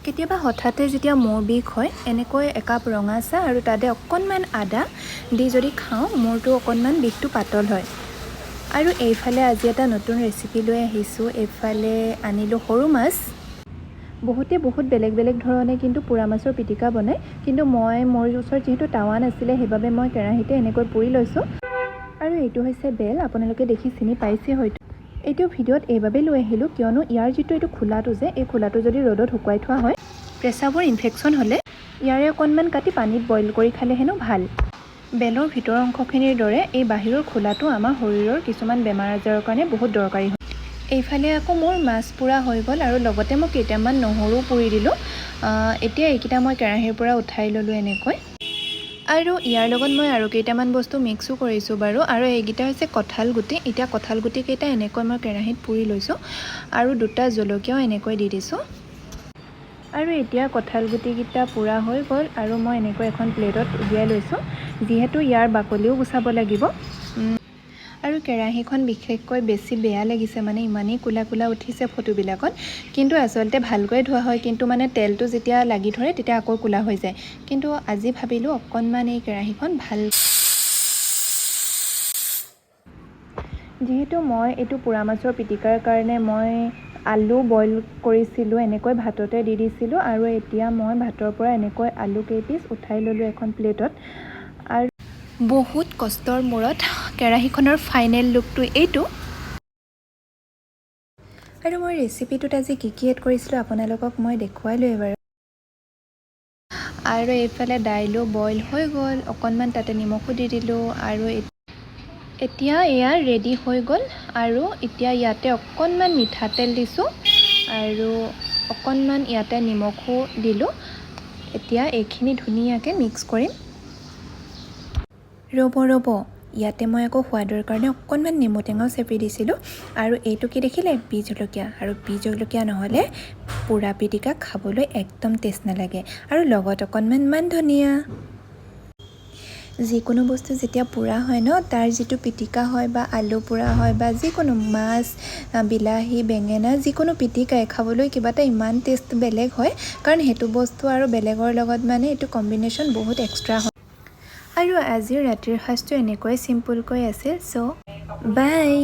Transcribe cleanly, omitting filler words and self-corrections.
কেতিয়াবা হঠাতে যেতিয়া মূৰ বিষ হয় এনেকৈ একাপ ৰঙা চাহ আৰু তাতে অকণমান আদা দি যদি খাওঁ মূৰটো অকণমান বিষটো পাতল হয়। আৰু এইফালে আজি এটা নতুন ৰেচিপি লৈ আহিছোঁ। এইফালে আনিলোঁ সৰু মাছ। বহুতে বহুত বেলেগ বেলেগ ধৰণে কিন্তু পোৰা মাছৰ পিটিকা বনায়, কিন্তু মোৰ ওচৰত যিহেতু টাৱা নাছিলে সেইবাবে মই কেৰাহীতে এনেকৈ পুৰি লৈছোঁ। আৰু এইটো হৈছে বেল, আপোনালোকে দেখি চিনি পাইছে হয়তো। এইটো ভিডিঅ'ত এইবাবে লৈ আহিলোঁ কিয়নো ইয়াৰ যিটো এইটো খোলাটো যে এই খোলাটো যদি ৰ'দত শুকুৱাই থোৱা হয় প্ৰেচাবৰ ইনফেকশ্যন হ'লে ইয়াৰে অকণমান কাটি পানীত বইল কৰি খালে হেনো ভাল। বেলৰ ভিতৰৰ অংশখিনিৰ দৰে এই বাহিৰৰ খোলাটো আমাৰ শৰীৰৰ কিছুমান বেমাৰ আজাৰৰ কাৰণে বহুত দৰকাৰী হয়। এইফালে আকৌ মোৰ মাছ পোৰা হৈ গ'ল আৰু লগতে মই কেইটামান নহৰু পুৰি দিলোঁ। এতিয়া এইকেইটা মই কেৰাহীৰ পৰা উঠাই ল'লোঁ এনেকৈ। আৰু ইয়াৰ লগত মই আৰু কেইটামান বস্তু মিক্সো কৰিছোঁ বাৰু। আৰু এইকেইটা হৈছে কঁঠাল গুটি। এতিয়া কঁঠাল গুটিকেইটা এনেকৈ মই কেৰাহীত পুৰি লৈছোঁ আৰু দুটা জলকীয়াও এনেকৈ দি দিছোঁ। আৰু এতিয়া কঁঠাল গুটিকেইটা পুৰা হৈ গ'ল আৰু মই এনেকৈ এখন প্লেটত উলিয়াই লৈছোঁ, যিহেতু ইয়াৰ বাকলিও গুচাব লাগিব। আৰু কেৰাহীখন বিশেষকৈ বেছি বেয়া লাগিছে, মানে ইমানেই কোলা কোলা উঠিছে ফটোবিলাকত, কিন্তু আচলতে ভালকৈ ধোৱা হয়, কিন্তু মানে তেলটো যেতিয়া লাগি ধৰে তেতিয়া আকৌ কোলা হৈ যায়। কিন্তু আজি ভাবিলোঁ অকণমান এই কেৰাহীখন ভাল, যিহেতু মই এইটো পোৰা মাছৰ পিটিকাৰ কাৰণে মই আলু বইল কৰিছিলোঁ, এনেকৈ ভাততে দি দিছিলোঁ। আৰু এতিয়া মই ভাতৰ পৰা এনেকৈ আলু কেইপিচ উঠাই ল'লোঁ এখন প্লেটত। আৰু বহুত কষ্টৰ মূৰত কেৰাহীখনৰ ফাইনেল লুকটো এইটো। আৰু মই ৰেচিপিটোত আজি কি এড কৰিছিলোঁ আপোনালোকক মই দেখুৱালোঁ এবাৰ। আৰু এইফালে দাইলো বইল হৈ গ'ল, অকণমান তাতে নিমখো দি দিলোঁ। আৰু এতিয়া এয়া ৰেডি হৈ গ'ল। আৰু এতিয়া ইয়াতে অকণমান মিঠাতেল দিছোঁ আৰু অকণমান ইয়াতে নিমখো দিলোঁ। এতিয়া এইখিনি ধুনীয়াকৈ মিক্স কৰিম। ৰ'ব ইয়াতে মই আকৌ সোৱাদৰ কাৰণে অকণমান নেমু টেঙাও চেপি দিছিলোঁ। আৰু এইটো কি দেখিলে? বি জলকীয়া। আৰু বি জলকীয়া নহ'লে পোৰা পিটিকা খাবলৈ একদম টেষ্ট নালাগে। আৰু লগত অকণমান মান ধনিয়া। যিকোনো বস্তু যেতিয়া পোৰা হয় ন, তাৰ যিটো পিটিকা হয় বা আলু পোৰা হয় বা যিকোনো মাছ, বিলাহী, বেঙেনা, যিকোনো পিটিকাই খাবলৈ কিবা এটা ইমান টেষ্ট বেলেগ হয়, কাৰণ সেইটো বস্তু আৰু বেলেগৰ লগত মানে এইটো কম্বিনেশ্যন বহুত এক্সট্ৰা হয়। আৰু আজিৰ ৰাতিৰ সাঁজটো এনেকৈ চিম্পুলকৈ আছিল। চ' বাই।